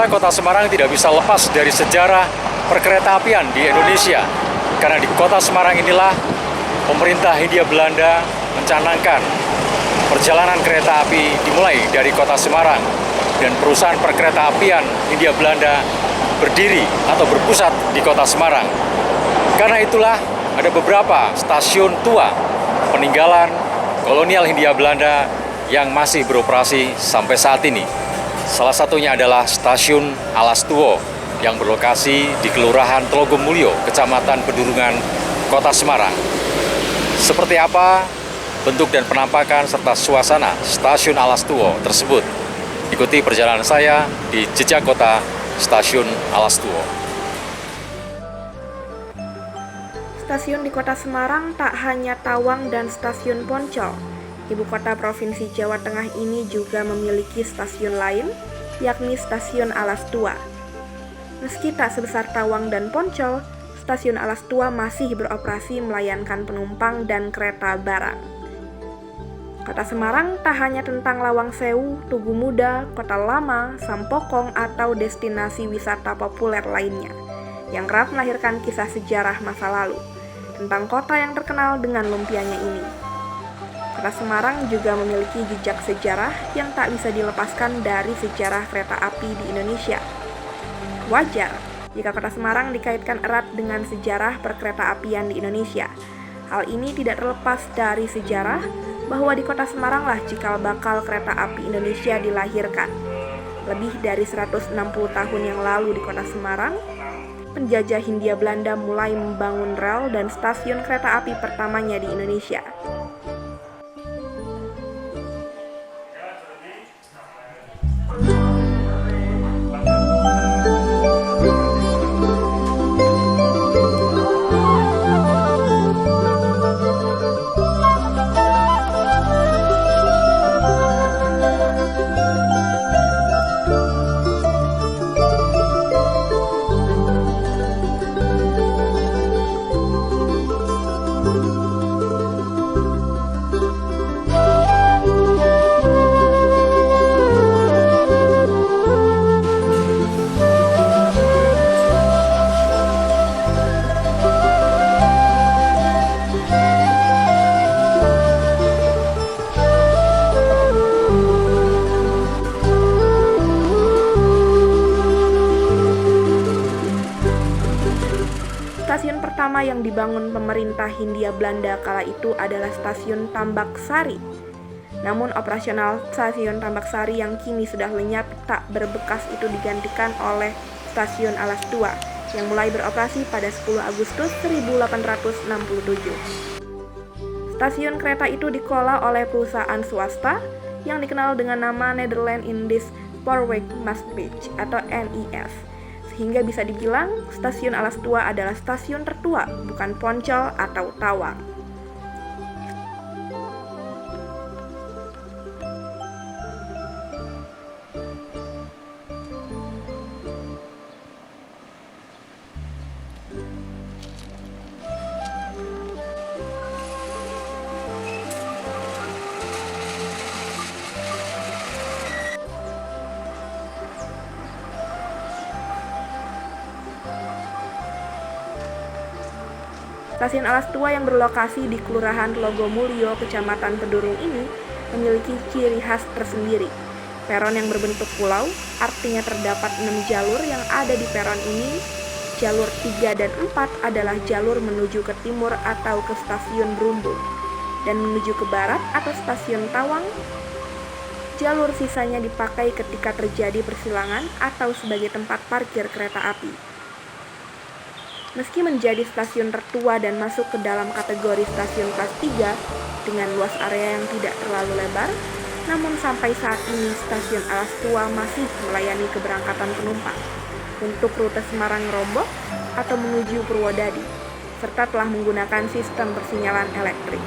Kenapa Kota Semarang tidak bisa lepas dari sejarah perkeretaapian di Indonesia? Karena di Kota Semarang inilah pemerintah Hindia Belanda mencanangkan perjalanan kereta api dimulai dari Kota Semarang, dan perusahaan perkeretaapian Hindia Belanda berdiri atau berpusat di Kota Semarang. Karena itulah ada beberapa stasiun tua peninggalan kolonial Hindia Belanda yang masih beroperasi sampai saat ini. Salah satunya adalah Stasiun Alastuwo yang berlokasi di Kelurahan Tlogomulyo, Kecamatan Pedurungan, Kota Semarang. Seperti apa bentuk dan penampakan serta suasana Stasiun Alastuwo tersebut? Ikuti perjalanan saya di Jejak Kota Stasiun Alastuwo. Stasiun di Kota Semarang tak hanya Tawang dan Stasiun Poncol. Ibu kota Provinsi Jawa Tengah ini juga memiliki stasiun lain, yakni Stasiun Alastua. Meski tak sebesar Tawang dan Poncol, Stasiun Alastua masih beroperasi melayankan penumpang dan kereta barang. Kota Semarang tak hanya tentang Lawang Sewu, Tugu Muda, Kota Lama, Sampokong, atau destinasi wisata populer lainnya, yang kerap melahirkan kisah sejarah masa lalu, tentang kota yang terkenal dengan lumpianya ini. Kota Semarang juga memiliki jejak sejarah yang tak bisa dilepaskan dari sejarah kereta api di Indonesia. Wajar jika Kota Semarang dikaitkan erat dengan sejarah perkeretaapian di Indonesia. Hal ini tidak terlepas dari sejarah bahwa di Kota Semaranglah cikal bakal kereta api Indonesia dilahirkan. Lebih dari 160 tahun yang lalu di Kota Semarang, penjajah Hindia Belanda mulai membangun rel dan stasiun kereta api pertamanya di Indonesia. Stasiun pertama yang dibangun pemerintah Hindia Belanda kala itu adalah Stasiun Tambak Sari. Namun operasional Stasiun Tambak Sari yang kini sudah lenyap tak berbekas itu digantikan oleh Stasiun Alastua yang mulai beroperasi pada 10 Agustus 1867. Stasiun kereta itu dikelola oleh perusahaan swasta yang dikenal dengan nama Nederland Indisch Spoorwegmaatschappij atau NIS. Sehingga bisa dibilang Stasiun Alastua adalah stasiun tertua, bukan Poncol atau Tawang. Stasiun Alastua yang berlokasi di Kelurahan Tlogomulyo, Kecamatan Pedurung ini memiliki ciri khas tersendiri. Peron yang berbentuk pulau, artinya terdapat 6 jalur yang ada di peron ini. Jalur 3 dan 4 adalah jalur menuju ke timur atau ke Stasiun Berumbung, dan menuju ke barat atau Stasiun Tawang. Jalur sisanya dipakai ketika terjadi persilangan atau sebagai tempat parkir kereta api. Meski menjadi stasiun tertua dan masuk ke dalam kategori stasiun kelas 3 dengan luas area yang tidak terlalu lebar, namun sampai saat ini Stasiun Alastua masih melayani keberangkatan penumpang untuk rute Semarang-Rombok atau menuju Purwodadi, serta telah menggunakan sistem persinyalan elektrik.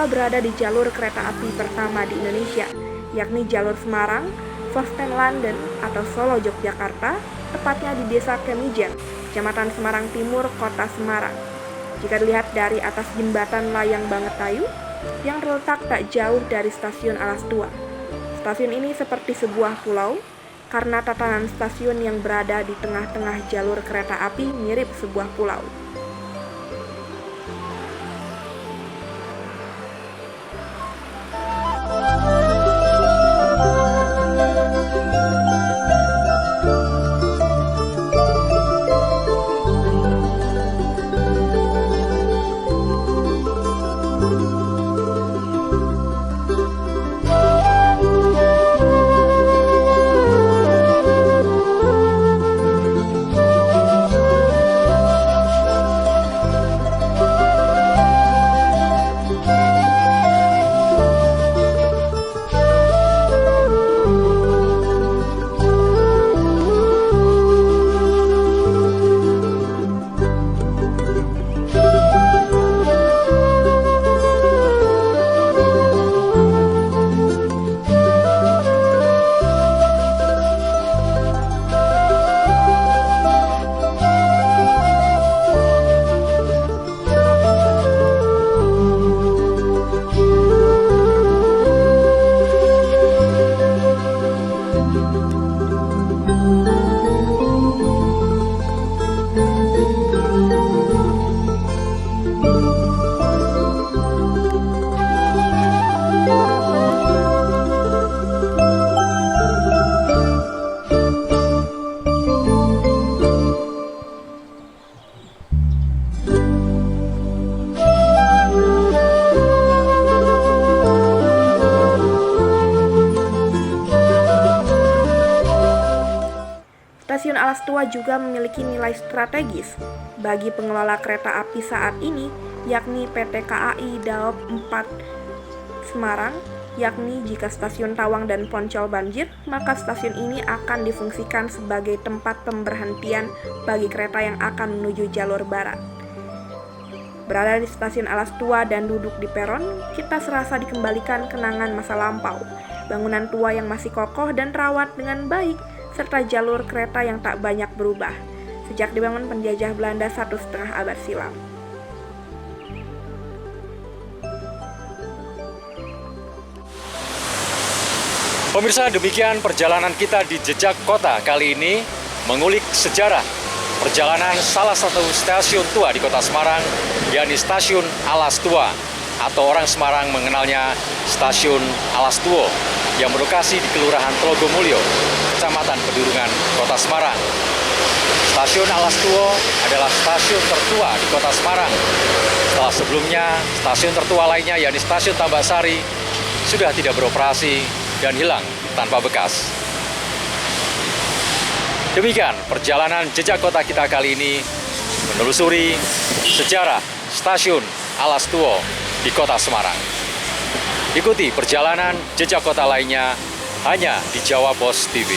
Tua berada di jalur kereta api pertama di Indonesia, yakni jalur Semarang, Fosten London atau Solo Yogyakarta, tepatnya di Desa Kemijen, Kecamatan Semarang Timur, Kota Semarang. Jika dilihat dari atas jembatan layang Bangetayu, yang terletak tak jauh dari stasiun Alas Tua. Stasiun ini seperti sebuah pulau, karena tatanan stasiun yang berada di tengah-tengah jalur kereta api mirip sebuah pulau. Stasiun Alas Tua juga memiliki nilai strategis bagi pengelola kereta api saat ini, yakni PT KAI Daop 4 Semarang, yakni jika stasiun Tawang dan Poncol banjir, maka stasiun ini akan difungsikan sebagai tempat pemberhentian bagi kereta yang akan menuju jalur barat. Berada di stasiun Alas Tua dan duduk di peron, kita serasa dikembalikan kenangan masa lampau, bangunan tua yang masih kokoh dan terawat dengan baik, serta jalur kereta yang tak banyak berubah sejak dibangun penjajah Belanda 1,5 abad silam. Pemirsa, demikian perjalanan kita di Jejak Kota kali ini, mengulik sejarah perjalanan salah satu stasiun tua di Kota Semarang, yakni Stasiun Alas Tua, atau orang Semarang mengenalnya Stasiun Alas Tua, yang berlokasi di Kelurahan Tlogomulyo, Kecamatan Pedurungan, Kota Semarang. Stasiun Alas Tua adalah stasiun tertua di Kota Semarang. Setelah sebelumnya, stasiun tertua lainnya, yakni Stasiun Tambak Sari, sudah tidak beroperasi dan hilang tanpa bekas. Demikian perjalanan Jejak Kota kita kali ini, menelusuri sejarah Stasiun Alas Tua di Kota Semarang. Ikuti perjalanan Jejak Kota lainnya hanya di Jawa Pos TV.